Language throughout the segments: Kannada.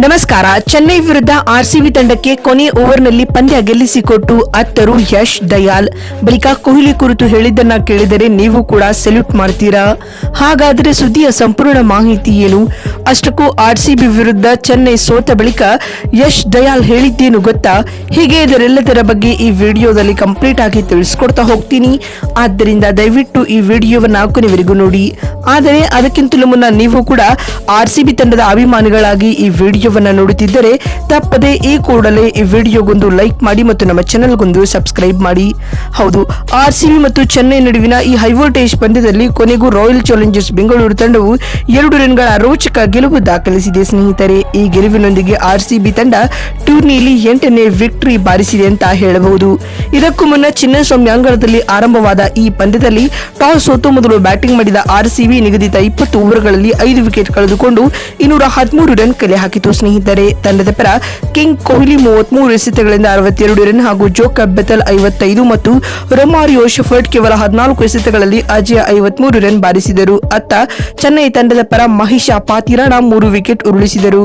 ನಮಸ್ಕಾರ. ಚೆನ್ನೈ ವಿರುದ್ಧ ಆರ್ಸಿಬಿ ತಂಡಕ್ಕೆ ಕೊನೆ ಓವರ್ನಲ್ಲಿ ಪಂದ್ಯ ಗೆಲ್ಲಿಸಿಕೊಟ್ಟು ಅತ್ತರು ಯಶ್ ದಯಾಲ್. ಬಳಿಕ ಕೊಹ್ಲಿ ಕುರಿತು ಹೇಳಿದ್ದನ್ನ ಕೇಳಿದರೆ ನೀವು ಕೂಡ ಸೆಲ್ಯೂಟ್ ಮಾಡ್ತೀರಾ? ಹಾಗಾದರೆ ಸುದ್ದಿಯ ಸಂಪೂರ್ಣ ಮಾಹಿತಿ ಏನು? ಅಷ್ಟಕ್ಕೂ ಆರ್ಸಿಬಿ ವಿರುದ್ಧ ಚೆನ್ನೈ ಸೋತ ಬಳಿಕ ಯಶ್ ದಯಾಲ್ ಹೇಳಿದ್ದೇನು ಗೊತ್ತಾ? ಹೀಗೆ ಇದರೆಲ್ಲದರ ಬಗ್ಗೆ ಈ ವಿಡಿಯೋದಲ್ಲಿ ಕಂಪ್ಲೀಟ್ ಆಗಿ ತಿಳಿಸ್ಕೊಡ್ತಾ ಹೋಗ್ತೀನಿ. ಆದ್ದರಿಂದ ದಯವಿಟ್ಟು ಈ ವಿಡಿಯೋವನ್ನ ಕೊನೆವರೆಗೂ ನೋಡಿ. ಆದರೆ ಅದಕ್ಕಿಂತಲೂ ಮುನ್ನ ನೀವು ಕೂಡ ಆರ್ಸಿಬಿ ತಂಡದ ಅಭಿಮಾನಿಗಳಾಗಿ ಈ ವಿಡಿಯೋವನ್ನ ನೋಡುತ್ತಿದ್ದರೆ ತಪ್ಪದೆ ಈ ಕೂಡಲೇ ಈ ವಿಡಿಯೋಗೊಂದು ಲೈಕ್ ಮಾಡಿ ಮತ್ತು ನಮ್ಮ ಚಾನೆಲ್ಗೊಂದು ಸಬ್ಸ್ಕ್ರೈಬ್ ಮಾಡಿ. ಹೌದು, ಆರ್ಸಿಬಿ ಮತ್ತು ಚೆನ್ನೈ ನಡುವಿನ ಈ ಹೈವೋಲ್ಟೇಜ್ ಪಂದ್ಯದಲ್ಲಿ ಕೊನೆಗೂ ರಾಯಲ್ ಚಾಲೆಂಜರ್ಸ್ ಬೆಂಗಳೂರು ತಂಡವು 2 ರನ್ಗಳ ರೋಚಕ ಗೆಲುವು ದಾಖಲಿಸಿದೆ ಸ್ನೇಹಿತರೆ. ಈ ಗೆಲುವಿನೊಂದಿಗೆ ಆರ್ಸಿಬಿ ತಂಡ ಟೂರ್ನಿಯಲ್ಲಿ 8ನೇ ವಿಕ್ಟರಿ ಬಾರಿಸಿದೆ ಅಂತ ಹೇಳಬಹುದು. ಇದಕ್ಕೂ ಮುನ್ನ ಚಿನ್ನಸ್ವಾಮಿ ಅಂಗಳದಲ್ಲಿ ಆರಂಭವಾದ ಈ ಪಂದ್ಯದಲ್ಲಿ ಟಾಸ್ ಸೋತು ಮೊದಲು ಬ್ಯಾಟಿಂಗ್ ಮಾಡಿದ ಆರ್ಸಿಬಿ ನಿಗದಿತ 20 ಓವರ್ಗಳಲ್ಲಿ 5 ವಿಕೆಟ್ ಕಳೆದುಕೊಂಡು 213 ರನ್ ಕಲೆ ಹಾಕಿತು ಸ್ನೇಹಿತರೆ. ತಂಡದ ಪರ ಕಿಂಗ್ ಕೊಹ್ಲಿ 33 ಎಸೆತಗಳಿಂದ 62 ರನ್ ಹಾಗೂ ಜೋಕಬ್ ಬೆಥೆಲ್ 55 ಮತ್ತು ರೊಮಾರಿಯೋ ಶೆಫರ್ಡ್ ಕೇವಲ 14 ಎಸೆತಗಳಲ್ಲಿ ಅಜೇಯ 53 ರನ್ ಬಾರಿಸಿದರು. ಅತ್ತ ಚೆನ್ನೈ ತಂಡದ ಪರ ಮಹಿಷ ಪಾತಿರಾಣ 3 ವಿಕೆಟ್ ಉರುಳಿಸಿದರು.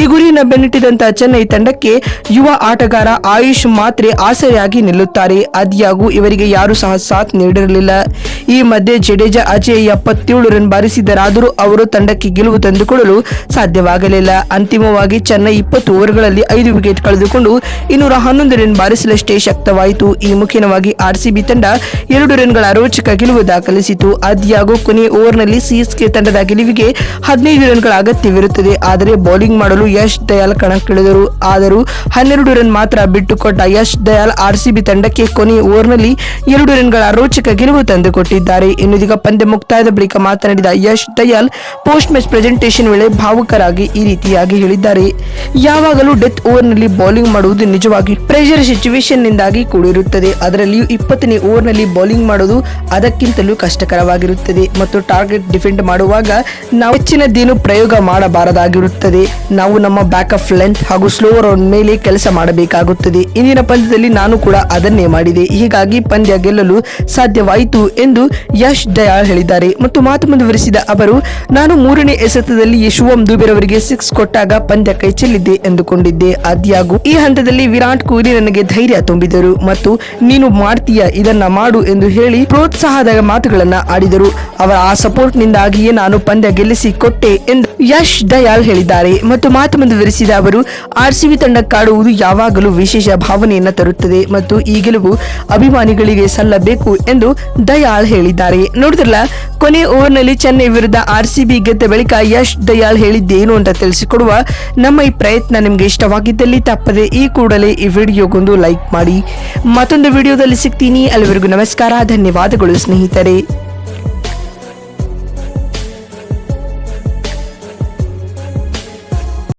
ಈ ಗುರಿಯನ್ನು ಬೆನ್ನಟ್ಟಿದಂತಹ ಚೆನ್ನೈ ತಂಡಕ್ಕೆ ಯುವ ಆಟಗಾರ ಆಯುಷ್ ಮಾತ್ರೆ ಆಸರೆಯಾಗಿ ನಿಲ್ಲುತ್ತಾರೆ. ಆದ್ಯಾಗೂ ಇವರಿಗೆ ಯಾರು ಸಹ ಸಾಥ್ ನೀಡಿರಲಿಲ್ಲ. ಈ ಮಧ್ಯೆ ಜಡೇಜಾ ಅಜೇಯ 77 ರನ್ ಬಾರಿಸಿದರಾದರೂ ಅವರು ತಂಡಕ್ಕೆ ಗೆಲುವು ತಂದುಕೊಳ್ಳಲು ಸಾಧ್ಯವಾಗಲಿಲ್ಲ. ಅಂತಿಮವಾಗಿ ಚೆನ್ನೈ 20 ಓವರ್ಗಳಲ್ಲಿ 5 ವಿಕೆಟ್ ಕಳೆದುಕೊಂಡು 211 ರನ್ ಬಾರಿಸಲಷ್ಟೇ ಶಕ್ತವಾಯಿತು. ಈ ಮುಖೇನವಾಗಿ ಆರ್ಸಿಬಿ ತಂಡ 2 ರನ್ಗಳ ರೋಚಕ ಗೆಲುವು ದಾಖಲಿಸಿತು. ಆದ್ಯಾಗೂ ಕೊನೆಯ ಓವರ್ನಲ್ಲಿ ಸಿಎಸ್ಕೆ ತಂಡದ ಗೆಲುವಿಗೆ 15 ರನ್ಗಳ ಅಗತ್ಯವಿರುತ್ತದೆ. ಆದರೆ ಬೌಲಿಂಗ್ ಮಾಡಲು ಯಶ್ ದಯಾಲ್ ಕಣಕ್ಕಿಳಿದರು. ಆದರೂ 12 ರನ್ ಮಾತ್ರ ಬಿಟ್ಟುಕೊಟ್ಟ ಯಶ್ ದಯಾಲ್ ಆರ್ಸಿಬಿ ತಂಡಕ್ಕೆ ಕೊನೆಯ ಓವರ್ನಲ್ಲಿ 2 ರನ್ಗಳ ರೋಚಕ ಗೆಲುವು ತಂದುಕೊಟ್ಟಿದ್ದಾರೆ. ಇನ್ನುದೀಗ ಪಂದ್ಯ ಮುಕ್ತಾಯದ ಬಳಿಕ ಮಾತನಾಡಿದ Yash Dayal post match presentation ವೇಳೆ ಭಾವುಕರಾಗಿ ಈ ರೀತಿಯಾಗಿ ಹೇಳಿದ್ದಾರೆ. ಯಾವಾಗಲೂ ಡೆತ್ ಓವರ್ನಲ್ಲಿ ಬೌಲಿಂಗ್ ಮಾಡುವುದು ನಿಜವಾಗಿ ಪ್ರೆಷರ್ ಸಿಚುವೇಶನ್ ನಿಂದಾಗಿ ಕೂಡಿರುತ್ತದೆ. ಅದರಲ್ಲಿಯೂ 20ನೇ ಓವರ್ನಲ್ಲಿ ಬೌಲಿಂಗ್ ಮಾಡುವುದು ಅದಕ್ಕಿಂತಲೂ ಕಷ್ಟಕರವಾಗಿರುತ್ತದೆ ಮತ್ತು ಟಾರ್ಗೆಟ್ ಡಿಫೆಂಡ್ ಮಾಡುವಾಗ ನಾವು ಹೆಚ್ಚಿನದೇನು ಪ್ರಯೋಗ ಮಾಡಬಾರದಾಗಿರುತ್ತದೆ. ನಾವು ನಮ್ಮ ಬ್ಯಾಕಪ್ ಲೆಂತ್ ಹಾಗೂ ಸ್ಲೋ ರೌಂಡ್ ಮೇಲೆ ಕೆಲಸ ಮಾಡಬೇಕಾಗುತ್ತದೆ. ಇಂದಿನ ಪಂದ್ಯದಲ್ಲಿ ನಾನು ಕೂಡ ಅದನ್ನೇ ಮಾಡಿದೆ. ಹೀಗಾಗಿ ಪಂದ್ಯ ಗೆಲ್ಲಲು ಸಾಧ್ಯವಾಯಿತು ಎಂದು ಯಶ್ ದಯಾಲ್ ಹೇಳಿದ್ದಾರೆ. ಮತ್ತು ಮಾತು ಮುಂದುವರಿಸಿದ ಅವರು, ನಾನು 3ನೇ ಎಸೆತದಲ್ಲಿ ಶಿವಮ್ ದುಬೆರವರಿಗೆ 6 ಕೊಟ್ಟಾಗ ಪಂದ್ಯ ಕೈ ಚೆಲ್ಲಿದ್ದೆ ಎಂದುಕೊಂಡಿದ್ದೆ. ಆದ್ಯಾಗೂ ಈ ಹಂತದಲ್ಲಿ ವಿರಾಟ್ ಕೊಹ್ಲಿ ನನಗೆ ಧೈರ್ಯ ತುಂಬಿದರು ಮತ್ತು ನೀನು ಮಾಡ್ತೀಯ, ಇದನ್ನ ಮಾಡು ಎಂದು ಹೇಳಿ ಪ್ರೋತ್ಸಾಹದ ಮಾತುಗಳನ್ನ ಆಡಿದರು. ಅವರ ಆ ಸಪೋರ್ಟ್ ನಿಂದಾಗಿಯೇ ನಾನು ಪಂದ್ಯ ಗೆಲ್ಲಿಸಿ ಕೊಟ್ಟೆ ಎಂದು ಯಶ್ ದಯಾಲ್ ಹೇಳಿದ್ದಾರೆ. ಮತ್ತು ಮಾತು ಮುಂದುವರಿಸಿದ ಅವರು, ಆರ್ಸಿಬಿ ತಂಡಕ್ಕಾಡುವುದು ಯಾವಾಗಲೂ ವಿಶೇಷ ಭಾವನೆಯನ್ನ ತರುತ್ತದೆ ಮತ್ತು ಈ ಗೆಲುವು ಅಭಿಮಾನಿಗಳಿಗೆ ಸಲ್ಲಬೇಕು ಎಂದು ದಯಾಲ್ ಹೇಳಿದ್ದಾರೆ. ನೋಡಿದ್ರಲ್ಲ, ಕೊನೆ ಓವರ್ನಲ್ಲಿ ಚೆನ್ನೈ ವಿರುದ್ಧ ಆರ್ಸಿಬಿ ಗೆದ್ದ ಬಳಿಕ ಯಶ್ ದಯಾಲ್ ಹೇಳಿದ್ದೇನು ಅಂತ ತಿಳಿಸಿಕೊಡುವ ನಮ್ಮ ಈ ಪ್ರಯತ್ನ ನಿಮ್ಗೆ ಇಷ್ಟವಾಗಿದ್ದಲ್ಲಿ ತಪ್ಪದೆ ಈ ಕೂಡಲೇ ಈ ವಿಡಿಯೋಗೊಂದು ಲೈಕ್ ಮಾಡಿ. ಮತ್ತೊಂದು ವಿಡಿಯೋದಲ್ಲಿ ಸಿಗ್ತೀನಿ. ಅಲ್ಲಿವರೆಗೂ ನಮಸ್ಕಾರ, ಧನ್ಯವಾದಗಳು ಸ್ನೇಹಿತರೆ.